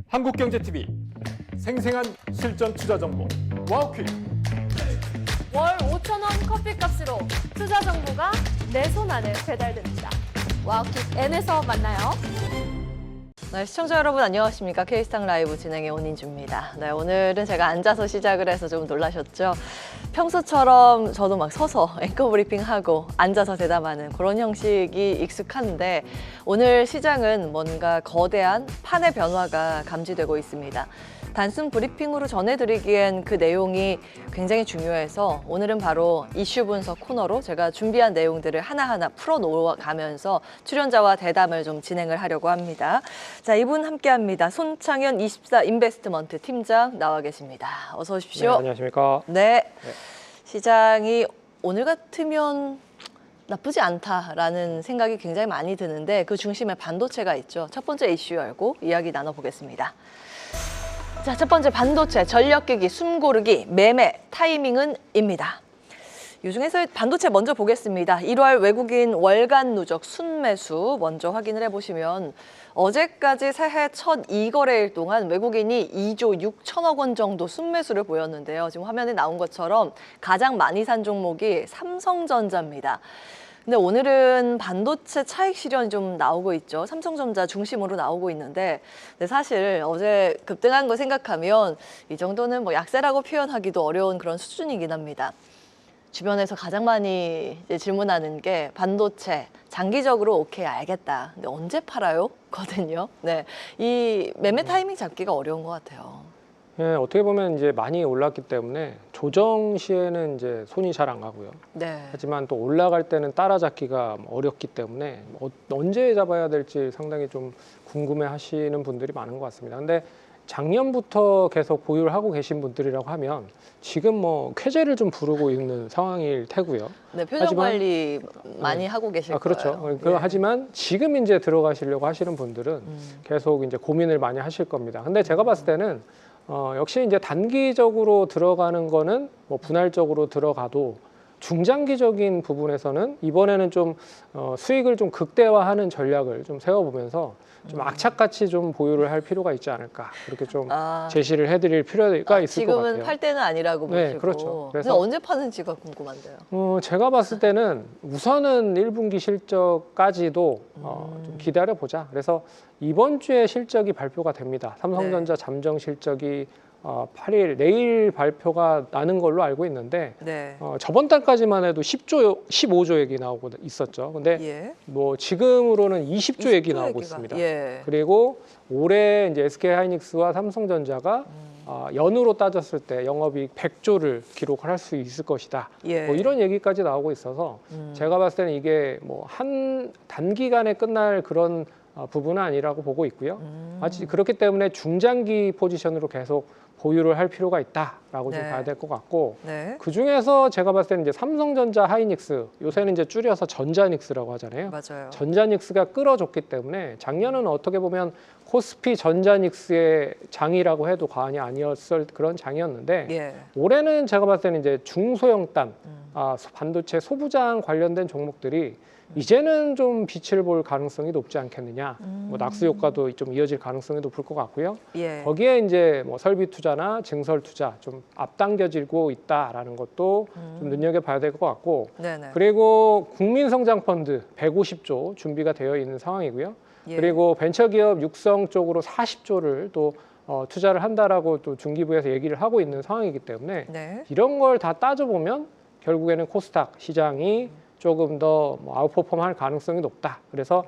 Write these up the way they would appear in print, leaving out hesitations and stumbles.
한국경제TV 생생한 실전 투자 정보 와우퀴즈. 월 5,000원 커피값으로 투자 정보가 내 손 안에 배달됩니다. 와우킥 N에서 만나요. 네, 시청자 여러분 안녕하십니까? K스탁 라이브 진행의 온인주입니다. 네, 오늘은 제가 앉아서 시작을 해서 좀 놀라셨죠? 평소처럼 저도 막 서서 앵커 브리핑하고 앉아서 대담하는 그런 형식이 익숙한데 오늘 시장은 뭔가 거대한 판의 변화가 감지되고 있습니다. 단순 브리핑으로 전해드리기엔 그 내용이 굉장히 중요해서 오늘은 바로 이슈 분석 코너로 제가 준비한 내용들을 하나하나 풀어놓아가면서 출연자와 대담을 좀 진행을 하려고 합니다. 자, 이분 함께합니다. 손창현 24 인베스트먼트 팀장 나와 계십니다. 어서 오십시오. 네, 안녕하십니까. 네. 시장이 오늘 같으면 나쁘지 않다라는 생각이 굉장히 많이 드는데 그 중심에 반도체가 있죠. 첫 번째 이슈 열고 이야기 나눠보겠습니다. 자, 첫 번째 반도체, 전력기기, 숨고르기, 매매, 타이밍은입니다. 이 중에서 반도체 먼저 보겠습니다. 1월 외국인 월간 누적 순매수 먼저 확인을 해보시면 어제까지 새해 첫 2거래일 동안 외국인이 2조 6천억 원 정도 순매수를 보였는데요. 지금 화면에 나온 것처럼 가장 많이 산 종목이 삼성전자입니다. 근데 오늘은 반도체 차익 실현이 좀 나오고 있죠. 삼성전자 중심으로 나오고 있는데 근데 사실 어제 급등한 거 생각하면 이 정도는 뭐 약세라고 표현하기도 어려운 그런 수준이긴 합니다. 주변에서 가장 많이 이제 질문하는 게 반도체 장기적으로 오케이 알겠다. 근데 언제 팔아요? 거든요. 네, 이 매매 타이밍 잡기가 어려운 것 같아요. 예, 어떻게 보면 이제 많이 올랐기 때문에 조정 시에는 이제 손이 잘 안 가고요. 네. 하지만 또 올라갈 때는 따라잡기가 어렵기 때문에 언제 잡아야 될지 상당히 좀 궁금해하시는 분들이 많은 것 같습니다. 근데 작년부터 계속 보유를 하고 계신 분들이라고 하면 지금 뭐 쾌재를 좀 부르고 있는 상황일 테고요. 네, 표정 하지만- 관리 많이 하고 계실 그렇죠. 거예요. 그 하지만 지금 이제 들어가시려고 하시는 분들은 음. 계속 이제 고민을 많이 하실 겁니다. 근데 제가 봤을 때는 역시 이제 단기적으로 들어가는 거는 뭐 분할적으로 들어가도 중장기적인 부분에서는 이번에는 좀 수익을 좀 극대화하는 전략을 좀 세워보면서 좀 악착같이 좀 보유를 할 필요가 있지 않을까 그렇게 좀 제시를 해드릴 필요가 있을 것 같아요. 지금은 팔 때는 아니라고 네, 보시고. 그렇죠. 근데 그래서- 언제 파는지가 궁금한데요. 제가 봤을 때는 우선은 1분기 실적까지도 좀 기다려보자. 그래서 이번 주에 실적이 발표가 됩니다. 삼성전자 잠정 실적이 8일 내일 발표가 나는 걸로 알고 있는데 네. 저번 달까지만 해도 15조 얘기 나오고 있었죠. 근데 예. 뭐 지금으로는 20조 얘기 나오고 얘기가- 있습니다. 예. 그리고 올해 이제 SK하이닉스와 삼성전자가 연으로 따졌을 때 영업이익 100조를 기록을 할 수 있을 것이다. 예. 뭐 이런 얘기까지 나오고 있어서 제가 봤을 때는 이게 뭐 한 단기간에 끝날 그런 부분은 아니라고 보고 있고요. 아직 그렇기 때문에 중장기 포지션으로 계속 보유를 할 필요가 있다라고 좀 네. 봐야 될 것 같고 네. 그 중에서 제가 봤을 때는 이제 삼성전자 하이닉스 요새는 이제 줄여서 전자닉스라고 하잖아요. 맞아요. 전자닉스가 끌어줬기 때문에 작년은 어떻게 보면 코스피 전자닉스의 장이라고 해도 과언이 아니었을 그런 장이었는데 예. 올해는 제가 봤을 때는 이제 중소형단 반도체 소부장 관련된 종목들이 이제는 좀 빛을 볼 가능성이 높지 않겠느냐. 뭐 낙수 효과도 좀 이어질 가능성이 높을 것 같고요. 예. 거기에 이제 뭐 설비 투자나 증설 투자 좀 앞당겨지고 있다라는 것도 좀 눈여겨봐야 될 것 같고. 네네. 그리고 국민성장펀드 150조 준비가 되어 있는 상황이고요. 예. 그리고 벤처기업 육성 쪽으로 40조를 또 투자를 한다라고 또 중기부에서 얘기를 하고 있는 상황이기 때문에 네. 이런 걸 다 따져보면 결국에는 코스닥 시장이 조금 더 아웃퍼폼할 가능성이 높다. 그래서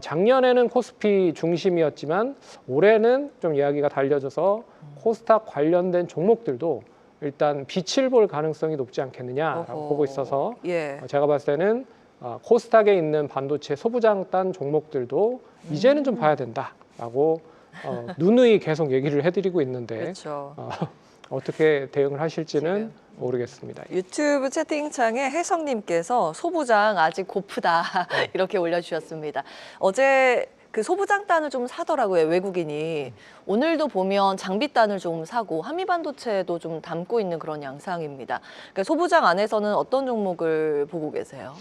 작년에는 코스피 중심이었지만 올해는 좀 이야기가 달려져서 코스닥 관련된 종목들도 일단 빛을 볼 가능성이 높지 않겠느냐라고 어허. 보고 있어서 예. 제가 봤을 때는 코스닥에 있는 반도체 소부장단 종목들도 이제는 좀 봐야 된다라고 누누이 계속 얘기를 해드리고 있는데 그렇죠. 어떻게 대응을 하실지는 지금. 모르겠습니다. 유튜브 채팅창에 혜성님께서 소부장 아직 고프다 이렇게 올려주셨습니다. 어제 그 소부장단을 좀 사더라고요, 외국인이. 오늘도 보면 장비단을 좀 사고 한미반도체도 좀 담고 있는 그런 양상입니다. 그러니까 소부장 안에서는 어떤 종목을 보고 계세요?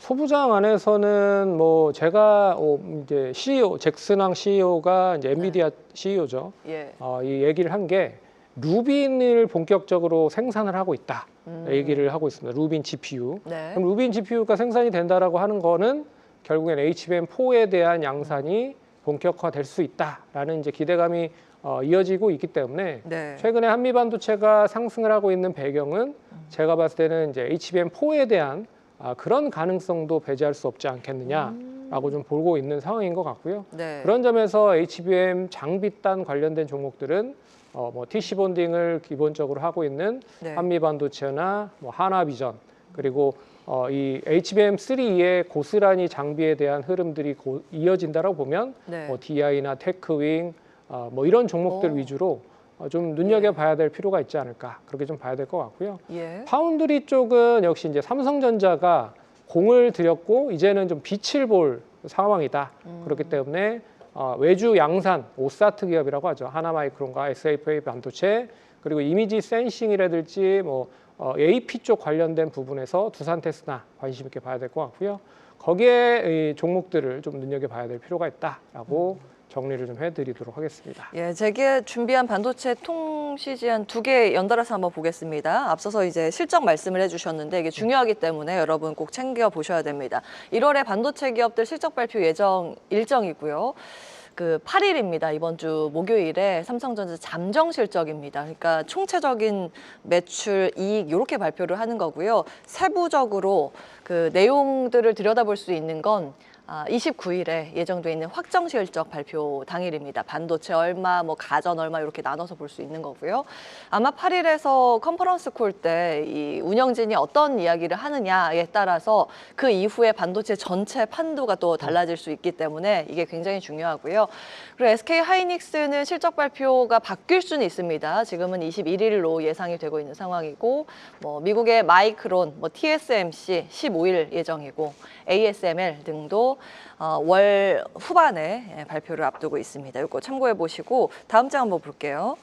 소부장 안에서는 뭐 제가 이제 CEO 잭슨왕 CEO가 이제 엔비디아 CEO죠. 예. 이 얘기를 한 게 루빈을 본격적으로 생산을 하고 있다. 얘기를 하고 있습니다. 루빈 GPU. 네. 그럼 루빈 GPU가 생산이 된다라고 하는 거는 결국엔 HBM4에 대한 양산이 본격화될 수 있다라는 이제 기대감이 이어지고 있기 때문에 네. 최근에 한미 반도체가 상승을 하고 있는 배경은 제가 봤을 때는 이제 HBM4에 대한 그런 가능성도 배제할 수 없지 않겠느냐라고 좀 보고 있는 상황인 것 같고요. 네. 그런 점에서 HBM 장비단 관련된 종목들은 뭐 TC 본딩을 기본적으로 하고 있는 네. 한미 반도체나 뭐 하나비전 그리고 이 HBM3의 고스란히 장비에 대한 흐름들이 이어진다라고 보면 네. 뭐 DI나 테크윙 뭐 이런 종목들 오. 위주로 좀 눈여겨봐야 될 필요가 있지 않을까 그렇게 좀 봐야 될 것 같고요. 예. 파운드리 쪽은 역시 이제 삼성전자가 공을 들였고 이제는 좀 빛을 볼 상황이다. 그렇기 때문에 외주 양산 오사트 기업이라고 하죠. 하나마이크론과 SFA 반도체 그리고 이미지 센싱이라든지 뭐 AP 쪽 관련된 부분에서 두산테스나 관심 있게 봐야 될 것 같고요. 거기에 이 종목들을 좀 눈여겨봐야 될 필요가 있다라고 정리를 좀 해드리도록 하겠습니다. 예, 제게 준비한 반도체 통시지 한 2개 연달아서 한번 보겠습니다. 앞서서 이제 실적 말씀을 해주셨는데 이게 중요하기 때문에 여러분 꼭 챙겨 보셔야 됩니다. 1월에 반도체 기업들 실적 발표 일정이고요. 그 8일입니다. 이번 주 목요일에 삼성전자 잠정 실적입니다. 그러니까 총체적인 매출, 이익 이렇게 발표를 하는 거고요. 세부적으로 그 내용들을 들여다볼 수 있는 건 29일에 예정돼 있는 확정 실적 발표 당일입니다. 반도체 얼마, 뭐 가전 얼마 이렇게 나눠서 볼 수 있는 거고요. 아마 8일에서 컨퍼런스 콜 때 이 운영진이 어떤 이야기를 하느냐에 따라서 그 이후에 반도체 전체 판도가 또 달라질 수 있기 때문에 이게 굉장히 중요하고요. 그리고 SK 하이닉스는 실적 발표가 바뀔 수는 있습니다. 지금은 21일로 예상이 되고 있는 상황이고, 뭐 미국의 마이크론, 뭐 TSMC 15일 예정이고 ASML 등도 월 후반에 발표를 앞두고 있습니다. 이거 참고해 보시고 다음 장 한번 볼게요.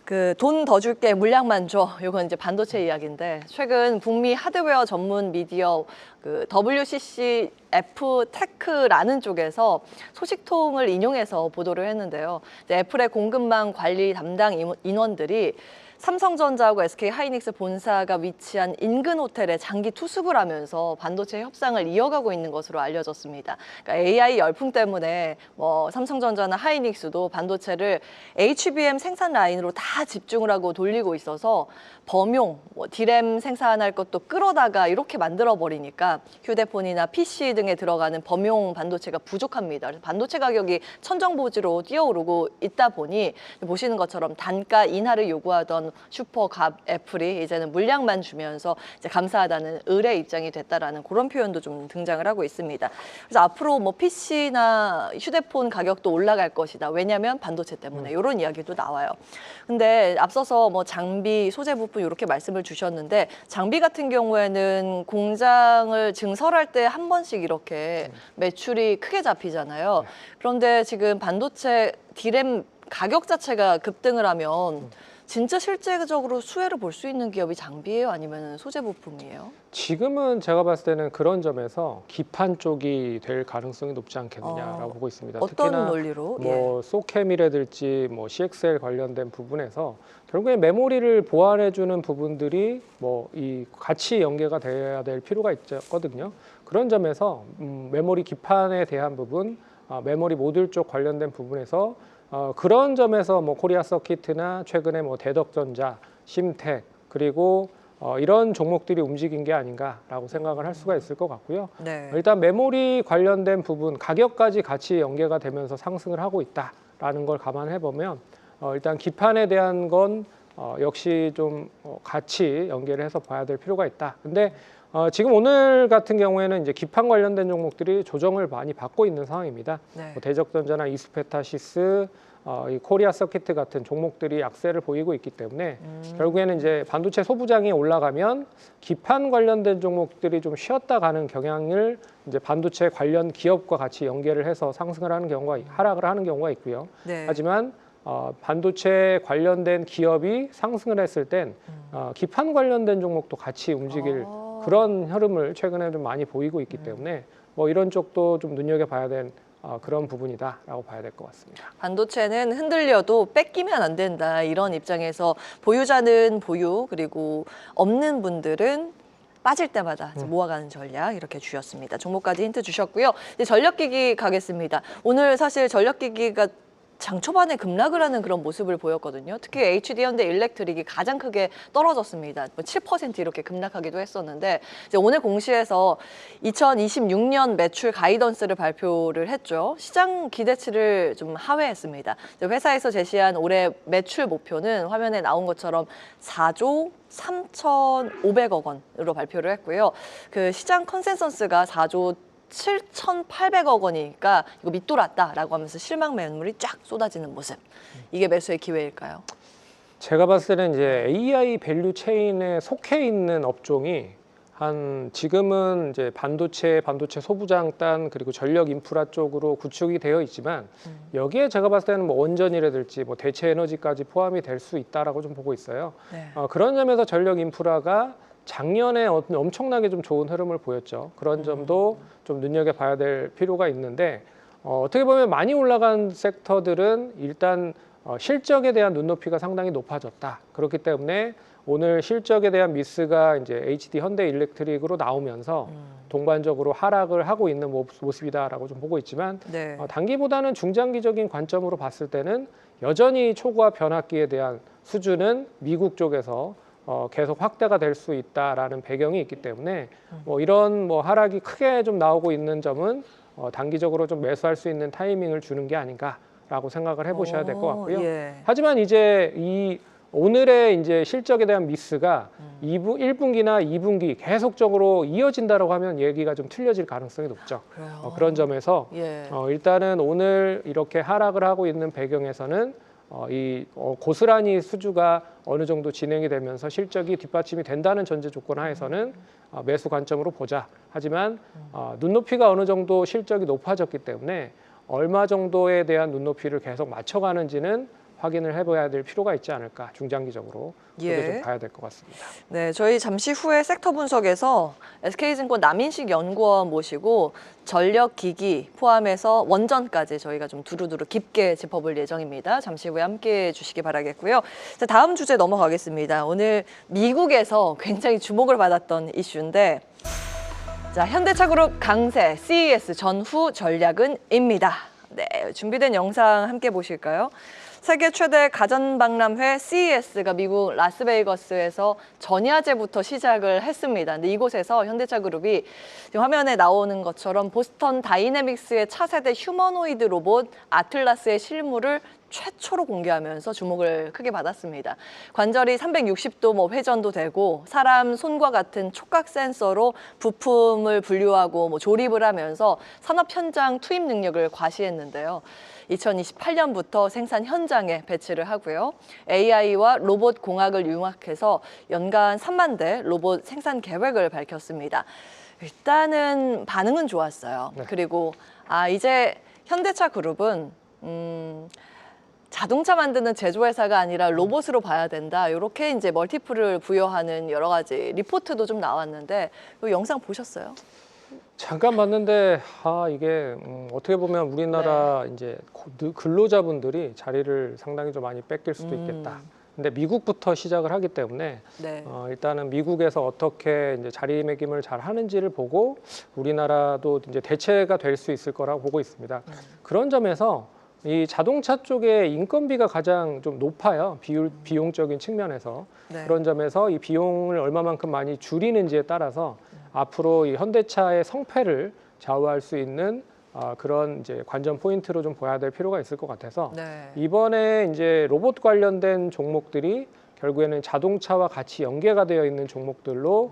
그 돈 더 줄게 물량만 줘. 이건 이제 반도체 이야기인데 최근 북미 하드웨어 전문 미디어 그 WCCF 테크라는 쪽에서 소식통을 인용해서 보도를 했는데요. 이제 애플의 공급망 관리 담당 인원들이 삼성전자하고 SK 하이닉스 본사가 위치한 인근 호텔에 장기 투숙을 하면서 반도체 협상을 이어가고 있는 것으로 알려졌습니다. 그러니까 AI 열풍 때문에 뭐 삼성전자나 하이닉스도 반도체를 HBM 생산 라인으로 다 집중을 하고 돌리고 있어서 범용, 뭐 D램 생산할 것도 끌어다가 이렇게 만들어 버리니까 휴대폰이나 PC 등에 들어가는 범용 반도체가 부족합니다. 그래서 반도체 가격이 천정부지로 뛰어오르고 있다 보니 보시는 것처럼 단가 인하를 요구하던 슈퍼갑 애플이 이제는 물량만 주면서 이제 감사하다는 을의 입장이 됐다라는 그런 표현도 좀 등장을 하고 있습니다. 그래서 앞으로 뭐 PC나 휴대폰 가격도 올라갈 것이다. 왜냐하면 반도체 때문에 이런 이야기도 나와요. 근데 앞서서 뭐 장비, 소재 부품 이렇게 말씀을 주셨는데 장비 같은 경우에는 공장을 증설할 때 한 번씩 이렇게 매출이 크게 잡히잖아요. 그런데 지금 반도체 D램 가격 자체가 급등을 하면 진짜 실제적으로 수혜를 볼 수 있는 기업이 장비예요? 아니면 소재 부품이에요? 지금은 제가 봤을 때는 그런 점에서 기판 쪽이 될 가능성이 높지 않겠느냐라고 보고 있습니다. 어떤 특히나 논리로? 뭐 소캠이라든지 뭐 CXL 관련된 부분에서 결국에 메모리를 보완해주는 부분들이 뭐 이 같이 연계가 돼야 될 필요가 있거든요. 그런 점에서 메모리 기판에 대한 부분, 메모리 모듈 쪽 관련된 부분에서 그런 점에서 뭐 코리아 서킷이나 최근에 뭐 대덕전자, 심텍 그리고 이런 종목들이 움직인 게 아닌가라고 생각을 할 수가 있을 것 같고요. 네. 일단 메모리 관련된 부분 가격까지 같이 연계가 되면서 상승을 하고 있다라는 걸 감안해 보면 일단 기판에 대한 건 역시 좀 같이 연계를 해서 봐야 될 필요가 있다. 근데 지금 오늘 같은 경우에는 이제 기판 관련된 종목들이 조정을 많이 받고 있는 상황입니다. 네. 뭐 대적전자나 이스페타시스, 이 코리아 서킷 같은 종목들이 약세를 보이고 있기 때문에 결국에는 이제 반도체 소부장이 올라가면 기판 관련된 종목들이 좀 쉬었다 가는 경향을 이제 반도체 관련 기업과 같이 연계를 해서 상승을 하는 경우가 하락을 하는 경우가 있고요. 네. 하지만 반도체 관련된 기업이 상승을 했을 땐 기판 관련된 종목도 같이 움직일 그런 흐름을 최근에 좀 많이 보이고 있기 때문에 뭐 이런 쪽도 좀 눈여겨봐야 될 그런 부분이다라고 봐야 될 것 같습니다. 반도체는 흔들려도 뺏기면 안 된다 이런 입장에서 보유자는 보유 그리고 없는 분들은 빠질 때마다 모아가는 전략 이렇게 주셨습니다. 종목까지 힌트 주셨고요. 이제 전력기기 가겠습니다. 오늘 사실 전력기기가 장 초반에 급락을 하는 그런 모습을 보였거든요. 특히 HD 현대 일렉트릭이 가장 크게 떨어졌습니다. 7% 이렇게 급락하기도 했었는데 이제 오늘 공시에서 2026년 매출 가이던스를 발표를 했죠. 시장 기대치를 좀 하회했습니다. 회사에서 제시한 올해 매출 목표는 화면에 나온 것처럼 4조 3,500억 원으로 발표를 했고요. 그 시장 컨센서스가 4조 7,800억 원이니까 이거 밑돌았다라고 하면서 실망 매물이 쫙 쏟아지는 모습. 이게 매수의 기회일까요? 제가 봤을 때는 이제 AI 밸류 체인에 속해 있는 업종이 지금은 이제 반도체 소부장단 그리고 전력 인프라 쪽으로 구축이 되어 있지만 여기에 제가 봤을 때는 뭐 원전이라든지 뭐 대체 에너지까지 포함이 될 수 있다라고 좀 보고 있어요. 네. 그런 점에서 전력 인프라가 작년에 엄청나게 좀 좋은 흐름을 보였죠. 그런 점도 좀 눈여겨봐야 될 필요가 있는데 어떻게 보면 많이 올라간 섹터들은 일단 실적에 대한 눈높이가 상당히 높아졌다. 그렇기 때문에 오늘 실적에 대한 미스가 이제 HD 현대 일렉트릭으로 나오면서 동반적으로 하락을 하고 있는 모습이다라고 좀 보고 있지만 네. 단기보다는 중장기적인 관점으로 봤을 때는 여전히 초과 변압기에 대한 수주는 미국 쪽에서 계속 확대가 될 수 있다라는 배경이 있기 때문에 뭐 이런 뭐 하락이 크게 좀 나오고 있는 점은 단기적으로 좀 매수할 수 있는 타이밍을 주는 게 아닌가라고 생각을 해보셔야 될 것 같고요. 예. 하지만 이제 이 오늘의 이제 실적에 대한 미스가 1분기나 2분기 계속적으로 이어진다라고 하면 얘기가 좀 틀려질 가능성이 높죠. 그래요. 그런 점에서 예. 일단은 오늘 이렇게 하락을 하고 있는 배경에서는 고스란히 수주가 어느 정도 진행이 되면서 실적이 뒷받침이 된다는 전제 조건 하에서는 매수 관점으로 보자. 하지만 눈높이가 어느 정도 실적이 높아졌기 때문에 얼마 정도에 대한 눈높이를 계속 맞춰가는지는 확인을 해봐야 될 필요가 있지 않을까, 중장기적으로. 그게 예. 좀 봐야 될 것 같습니다. 네, 저희 잠시 후에 섹터 분석에서 SK증권 남인식 연구원 모시고 전력기기 포함해서 원전까지 저희가 좀 두루두루 깊게 짚어볼 예정입니다. 잠시 후에 함께해 주시기 바라겠고요. 자, 다음 주제 넘어가겠습니다. 오늘 미국에서 굉장히 주목을 받았던 이슈인데 자, 현대차그룹 강세 CES 전후 전략은입니다. 네, 준비된 영상 함께 보실까요? 세계 최대 가전박람회 CES가 미국 라스베이거스에서 전야제부터 시작을 했습니다. 근데 이곳에서 현대차그룹이 지금 화면에 나오는 것처럼 보스턴 다이내믹스의 차세대 휴머노이드 로봇 아틀라스의 실물을 최초로 공개하면서 주목을 크게 받았습니다. 관절이 360도 회전도 되고 사람 손과 같은 촉각 센서로 부품을 분류하고 조립을 하면서 산업 현장 투입 능력을 과시했는데요. 2028년부터 생산 현장에 배치를 하고요. AI와 로봇 공학을 융합해서 연간 3만 대 로봇 생산 계획을 밝혔습니다. 일단은 반응은 좋았어요. 네. 그리고 이제 현대차 그룹은 자동차 만드는 제조회사가 아니라 로봇으로 봐야 된다. 이렇게 이제 멀티플을 부여하는 여러 가지 리포트도 좀 나왔는데 이 영상 보셨어요? 잠깐 봤는데 이게 어떻게 보면 우리나라 이제 근로자분들이 자리를 상당히 좀 많이 뺏길 수도 있겠다. 근데 미국부터 시작을 하기 때문에 네. 일단은 미국에서 어떻게 이제 자리매김을 잘 하는지를 보고 우리나라도 이제 대체가 될 수 있을 거라고 보고 있습니다. 그런 점에서 이 자동차 쪽의 인건비가 가장 좀 높아요. 비용적인 측면에서. 네. 그런 점에서 이 비용을 얼마만큼 많이 줄이는지에 따라서 앞으로 이 현대차의 성패를 좌우할 수 있는 그런 이제 관전 포인트로 좀 봐야 될 필요가 있을 것 같아서 네. 이번에 이제 로봇 관련된 종목들이 결국에는 자동차와 같이 연계가 되어 있는 종목들로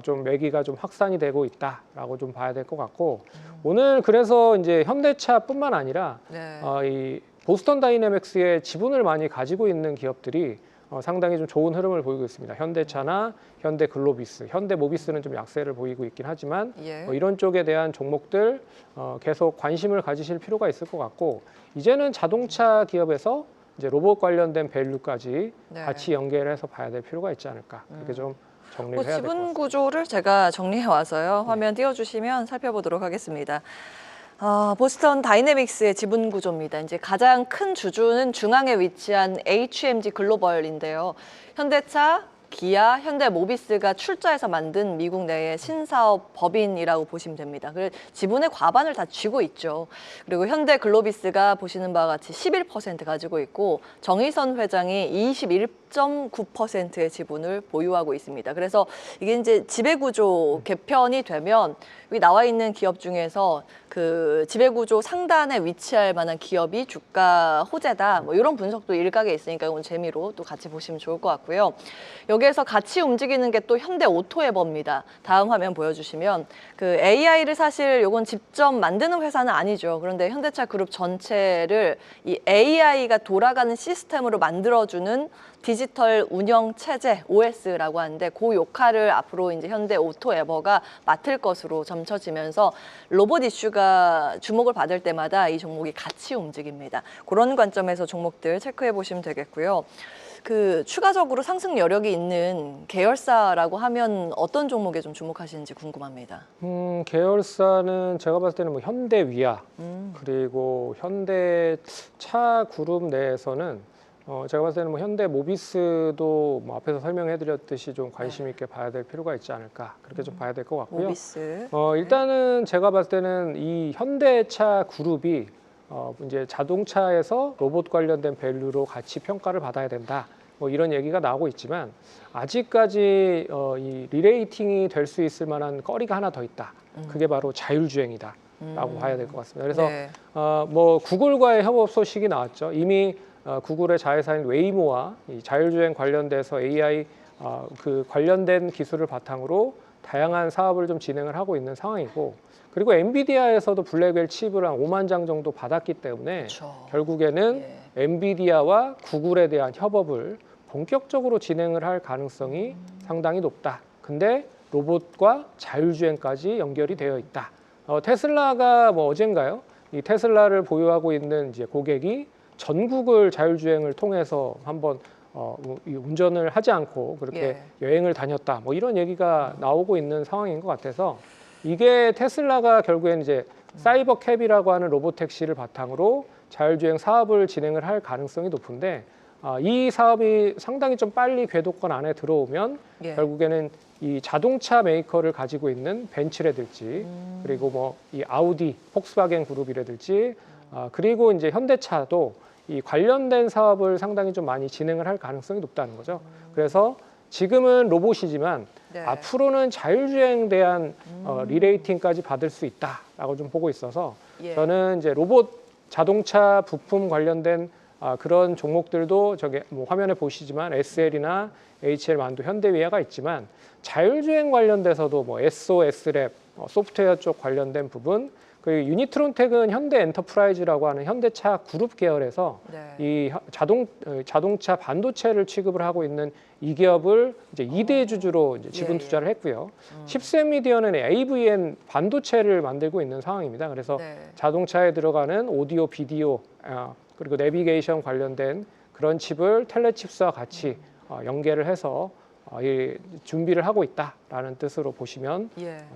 좀 매기가 좀 확산이 되고 있다라고 좀 봐야 될 것 같고 오늘 그래서 이제 현대차뿐만 아니라 네. 이 보스턴 다이내믹스의 지분을 많이 가지고 있는 기업들이 상당히 좀 좋은 흐름을 보이고 있습니다. 현대차나 현대글로비스, 현대모비스는 좀 약세를 보이고 있긴 하지만 예. 이런 쪽에 대한 종목들 계속 관심을 가지실 필요가 있을 것 같고 이제는 자동차 기업에서 이제 로봇 관련된 밸류까지 네. 같이 연계를 해서 봐야 될 필요가 있지 않을까 그렇게 좀 정리를 해야 될 것 같습니다. 지분 구조를 제가 정리해 와서요. 화면 띄워주시면 살펴보도록 하겠습니다. 보스턴 다이내믹스의 지분 구조입니다. 이제 가장 큰 주주는 중앙에 위치한 HMG 글로벌인데요. 현대차, 기아, 현대모비스가 출자해서 만든 미국 내의 신사업 법인이라고 보시면 됩니다. 그래서 지분의 과반을 다 쥐고 있죠. 그리고 현대글로비스가 보시는 바와 같이 11% 가지고 있고 정의선 회장이 21.9%의 지분을 보유하고 있습니다. 그래서 이게 이제 지배구조 개편이 되면 여기 나와 있는 기업 중에서 그 지배구조 상단에 위치할 만한 기업이 주가 호재다. 뭐 이런 분석도 일각에 있으니까 이건 재미로 또 같이 보시면 좋을 것 같고요. 여기에서 같이 움직이는 게 또 현대오토에버입니다. 다음 화면 보여주시면 그 AI를 사실 이건 직접 만드는 회사는 아니죠. 그런데 현대차 그룹 전체를 이 AI가 돌아가는 시스템으로 만들어주는 디지털 운영 체제 OS라고 하는데 그 역할을 앞으로 이제 현대오토에버가 맡을 것으로 점쳐지면서 로봇 이슈가 주목을 받을 때마다 이 종목이 같이 움직입니다. 그런 관점에서 종목들 체크해 보시면 되겠고요. 그 추가적으로 상승 여력이 있는 계열사라고 하면 어떤 종목에 좀 주목하시는지 궁금합니다. 계열사는 제가 봤을 때는 뭐 현대위아 그리고 현대차 그룹 내에서는 제가 봤을 때는 뭐 현대모비스도 뭐 앞에서 설명해드렸듯이 좀 관심 있게 봐야 될 필요가 있지 않을까 그렇게 좀 봐야 될 것 같고요. 모비스. 일단은 제가 봤을 때는 이 현대차 그룹이 이제 자동차에서 로봇 관련된 밸류로 같이 평가를 받아야 된다. 뭐 이런 얘기가 나오고 있지만 아직까지 이 리레이팅이 될 수 있을 만한 거리가 하나 더 있다. 그게 바로 자율주행이다라고 봐야 될 것 같습니다. 그래서 네. 뭐 구글과의 협업 소식이 나왔죠. 이미 구글의 자회사인 웨이모와 이 자율주행 관련돼서 AI 그 관련된 기술을 바탕으로 다양한 사업을 좀 진행을 하고 있는 상황이고, 그리고 엔비디아에서도 블랙웰 칩을 한 5만 장 정도 받았기 때문에 그렇죠. 결국에는 엔비디아와 구글에 대한 협업을 본격적으로 진행을 할 가능성이 상당히 높다. 근데 로봇과 자율주행까지 연결이 되어 있다. 테슬라가 뭐 어젠가요? 이 테슬라를 보유하고 있는 이제 고객이 전국을 자율주행을 통해서 한번 이 운전을 하지 않고 그렇게 여행을 다녔다. 뭐 이런 얘기가 나오고 있는 상황인 것 같아서 이게 테슬라가 결국엔 이제 사이버캡이라고 하는 로봇택시를 바탕으로 자율주행 사업을 진행을 할 가능성이 높은데 이 사업이 상당히 좀 빨리 궤도권 안에 들어오면 결국에는 이 자동차 메이커를 가지고 있는 벤츠라든지 그리고 뭐 이 아우디, 폭스바겐 그룹이라든지 그리고 이제 현대차도 이 관련된 사업을 상당히 좀 많이 진행을 할 가능성이 높다는 거죠. 그래서 지금은 로봇이지만 앞으로는 자율주행에 대한 리레이팅까지 받을 수 있다라고 좀 보고 있어서 저는 이제 로봇 자동차 부품 관련된 그런 종목들도 저기 뭐 화면에 보시지만 SL이나 HL 만두 현대위아가 있지만 자율주행 관련돼서도 뭐 SO, S랩 소프트웨어 쪽 관련된 부분 그리고 유니트론텍은 현대 엔터프라이즈라고 하는 현대차 그룹 계열에서 이 자동차 반도체를 취급을 하고 있는 이 기업을 이제 2대 주주로 이제 지분 투자를 했고요. 칩셋미디어는 AVN 반도체를 만들고 있는 상황입니다. 그래서 자동차에 들어가는 오디오, 비디오 그리고 내비게이션 관련된 그런 칩을 텔레칩스와 같이 연계를 해서 이 준비를 하고 있다라는 뜻으로 보시면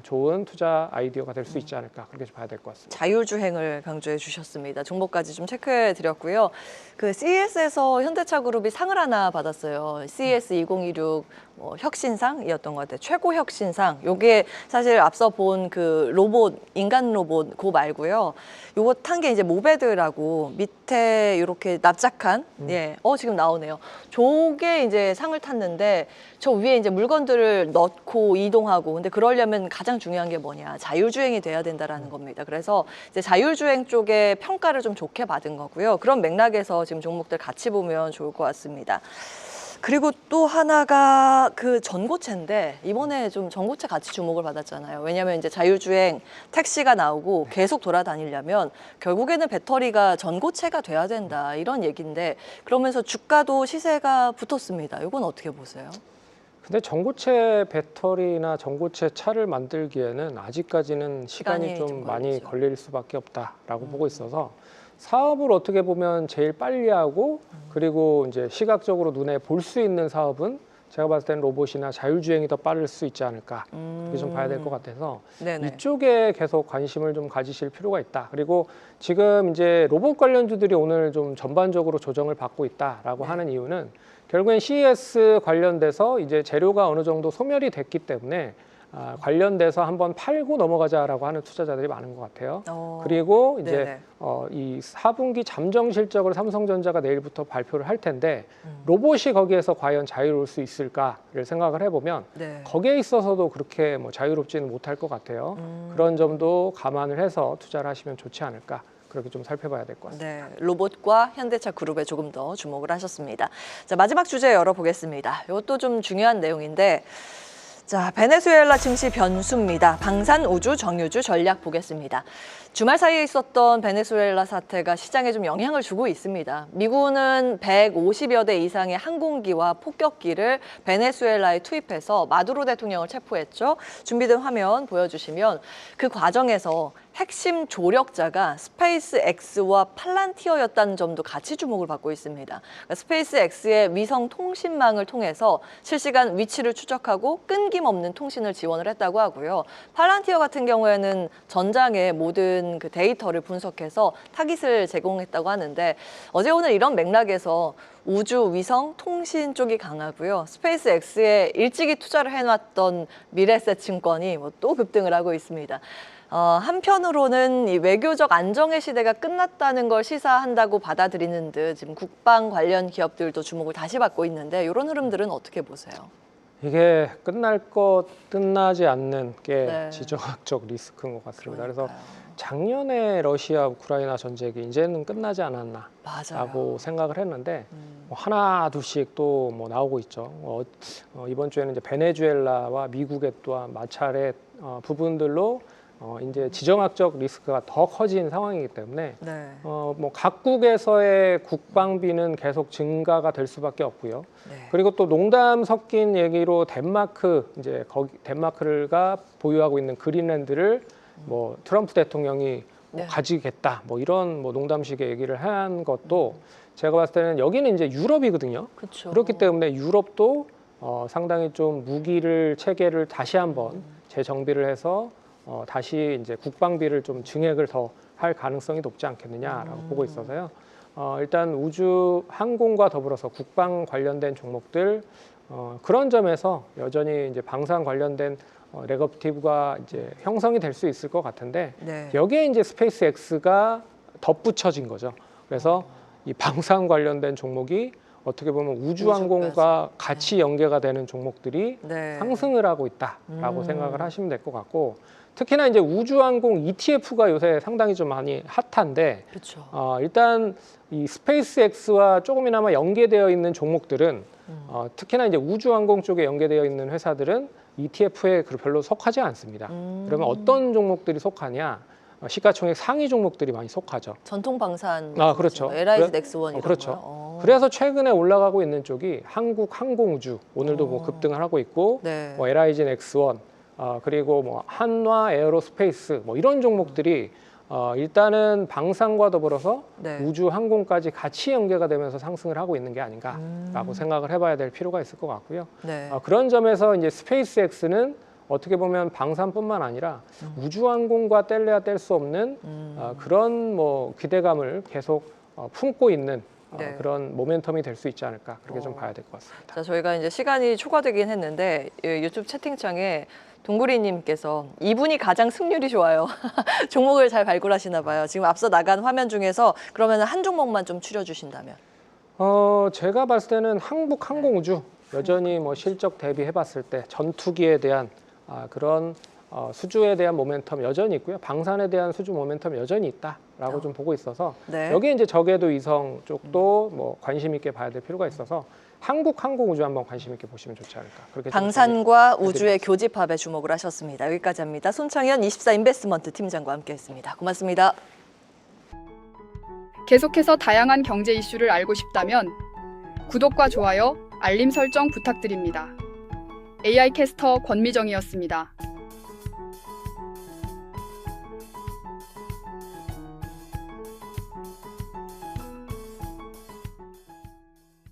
좋은 투자 아이디어가 될 수 있지 않을까 그렇게 봐야 될 것 같습니다. 자율주행을 강조해 주셨습니다. 종목까지 좀 체크해 드렸고요. 그 CES에서 현대차 그룹이 상을 하나 받았어요. CES 2026 혁신상이었던 것 같아요. 최고 혁신상. 요게 사실 앞서 본 그 로봇, 인간 로봇 그거 말고요. 요거 탄 게 이제 모베드라고 밑에 이렇게 납작한 지금 나오네요. 저게 이제 상을 탔는데 저 위에 이제 물건들을 넣고 이동하고 근데 그러려면 가장 중요한 게 뭐냐 자율주행이 돼야 된다라는 겁니다. 그래서 이제 자율주행 쪽에 평가를 좀 좋게 받은 거고요. 그런 맥락에서 지금 종목들 같이 보면 좋을 것 같습니다. 그리고 또 하나가 그 전고체인데 이번에 좀 전고체 같이 주목을 받았잖아요. 왜냐하면 이제 자율주행 택시가 나오고 계속 돌아다니려면 결국에는 배터리가 전고체가 돼야 된다 이런 얘기인데 그러면서 주가도 시세가 붙었습니다. 이건 어떻게 보세요? 근데 전고체 배터리나 전고체 차를 만들기에는 아직까지는 시간이 좀 많이 걸릴 수밖에 없다라고 보고 있어서 사업을 어떻게 보면 제일 빨리 하고 그리고 이제 시각적으로 눈에 볼 수 있는 사업은 제가 봤을 때는 로봇이나 자율주행이 더 빠를 수 있지 않을까 그렇게 좀 봐야 될 것 같아서 네네. 이쪽에 계속 관심을 좀 가지실 필요가 있다. 그리고 지금 이제 로봇 관련주들이 오늘 좀 전반적으로 조정을 받고 있다라고 네. 하는 이유는 결국엔 CES 관련돼서 이제 재료가 어느 정도 소멸이 됐기 때문에 관련돼서 한번 팔고 넘어가자라고 하는 투자자들이 많은 것 같아요. 그리고 이제 네네. 이 4분기 잠정 실적을 삼성전자가 내일부터 발표를 할 텐데 로봇이 거기에서 과연 자유로울 수 있을까를 생각을 해보면 네. 거기에 있어서도 그렇게 뭐 자유롭지는 못할 것 같아요. 그런 점도 감안을 해서 투자를 하시면 좋지 않을까. 그렇게 좀 살펴봐야 될 것 같습니다. 네, 로봇과 현대차 그룹에 조금 더 주목을 하셨습니다. 자, 마지막 주제 열어보겠습니다. 이것도 좀 중요한 내용인데, 자, 베네수엘라 증시 변수입니다. 방산, 우주, 정유주 전략 보겠습니다. 주말 사이에 있었던 베네수엘라 사태가 시장에 좀 영향을 주고 있습니다. 미군은 150여 대 이상의 항공기와 폭격기를 베네수엘라에 투입해서 마두로 대통령을 체포했죠. 준비된 화면 보여주시면 그 과정에서 핵심 조력자가 스페이스 X와 팔란티어였다는 점도 같이 주목을 받고 있습니다. 그러니까 스페이스 X의 위성 통신망을 통해서 실시간 위치를 추적하고 끊김없는 통신을 지원을 했다고 하고요. 팔란티어 같은 경우에는 전장의 모든 그 데이터를 분석해서 타깃을 제공했다고 하는데 어제 오늘 이런 맥락에서 우주, 위성, 통신 쪽이 강하고요. 스페이스 X에 일찍이 투자를 해놨던 미래에셋 증권이 또 급등을 하고 있습니다. 한편으로는 이 외교적 안정의 시대가 끝났다는 걸 시사한다고 받아들이는 듯 지금 국방 관련 기업들도 주목을 다시 받고 있는데 이런 흐름들은 어떻게 보세요? 이게 끝나지 않는 게 네. 지정학적 리스크인 것 같습니다. 그래서 그러니까요. 작년에 러시아 우크라이나 전쟁이 이제는 끝나지 않았나라고 맞아요. 생각을 했는데 뭐 하나 둘씩 또 뭐 나오고 있죠. 이번 주에는 이제 베네수엘라와 미국의 또한 마찰의 부분들로 이제 지정학적 리스크가 더 커진 상황이기 때문에 네. 뭐 각국에서의 국방비는 계속 증가가 될 수밖에 없고요. 네. 그리고 또 농담 섞인 얘기로 덴마크가 보유하고 있는 그린랜드를 뭐 트럼프 대통령이 네. 가지겠다 뭐 이런 뭐 농담식의 얘기를 한 것도 제가 봤을 때는 여기는 이제 유럽이거든요. 그렇죠. 그렇기 때문에 유럽도 상당히 좀 무기를 체계를 다시 한번 재정비를 해서 다시 이제 국방비를 좀 증액을 더 할 가능성이 높지 않겠느냐라고 보고 있어서요. 일단 우주 항공과 더불어서 국방 관련된 종목들 그런 점에서 여전히 이제 방산 관련된 레거티브가 이제 형성이 될 수 있을 것 같은데 네. 여기에 이제 스페이스 X가 덧붙여진 거죠. 그래서 이 방산 관련된 종목이 어떻게 보면 우주항공과 같이 연계가 되는 종목들이 네. 상승을 하고 있다라고 생각을 하시면 될 것 같고 특히나 이제 우주항공 ETF가 요새 상당히 좀 많이 핫한데 그렇죠. 일단 이 스페이스 X와 조금이나마 연계되어 있는 종목들은 특히나 이제 우주항공 쪽에 연계되어 있는 회사들은 ETF에 별로 속하지 않습니다. 그러면 어떤 종목들이 속하냐? 시가총액 상위 종목들이 많이 속하죠. 전통 방산. 그렇죠. LIG 넥스원 이런 그렇죠. 거요. 그래서 최근에 올라가고 있는 쪽이 한국 항공우주 오늘도 뭐 급등을 하고 있고 네. 뭐 LIG 넥스원 그리고 뭐 한화 에어로스페이스 뭐 이런 종목들이 일단은 방산과 더불어서 네. 우주 항공까지 같이 연계가 되면서 상승을 하고 있는 게 아닌가라고 생각을 해봐야 될 필요가 있을 것 같고요. 네. 그런 점에서 이제 스페이스 X는 어떻게 보면 방산뿐만 아니라 우주항공과 뗄래야 뗄 수 없는 그런 뭐 기대감을 계속 품고 있는 네. 그런 모멘텀이 될 수 있지 않을까 그렇게 좀 봐야 될 것 같습니다. 자, 저희가 이제 시간이 초과되긴 했는데 유튜브 채팅창에 동구리님께서 이분이 가장 승률이 좋아요. 종목을 잘 발굴하시나 봐요. 지금 앞서 나간 화면 중에서 그러면 한 종목만 좀 추려주신다면. 제가 봤을 때는 한국 항공우주 여전히 뭐 실적 대비해봤을 때 전투기에 대한 그런 수주에 대한 모멘텀 여전히 있고요. 방산에 대한 수주 모멘텀 여전히 있다라고 좀 보고 있어서 네. 여기 이제 저궤도 위성 쪽도 뭐 관심 있게 봐야 될 필요가 있어서 한국 항공우주 한번 관심 있게 보시면 좋지 않을까. 그렇게 좀 방산과 우주의 교집합에 주목을 하셨습니다. 여기까지 합니다. 손창현 24인베스트먼트 팀장과 함께했습니다. 고맙습니다. 계속해서 다양한 경제 이슈를 알고 싶다면 구독과 좋아요, 알림 설정 부탁드립니다. AI 캐스터 권미정이었습니다.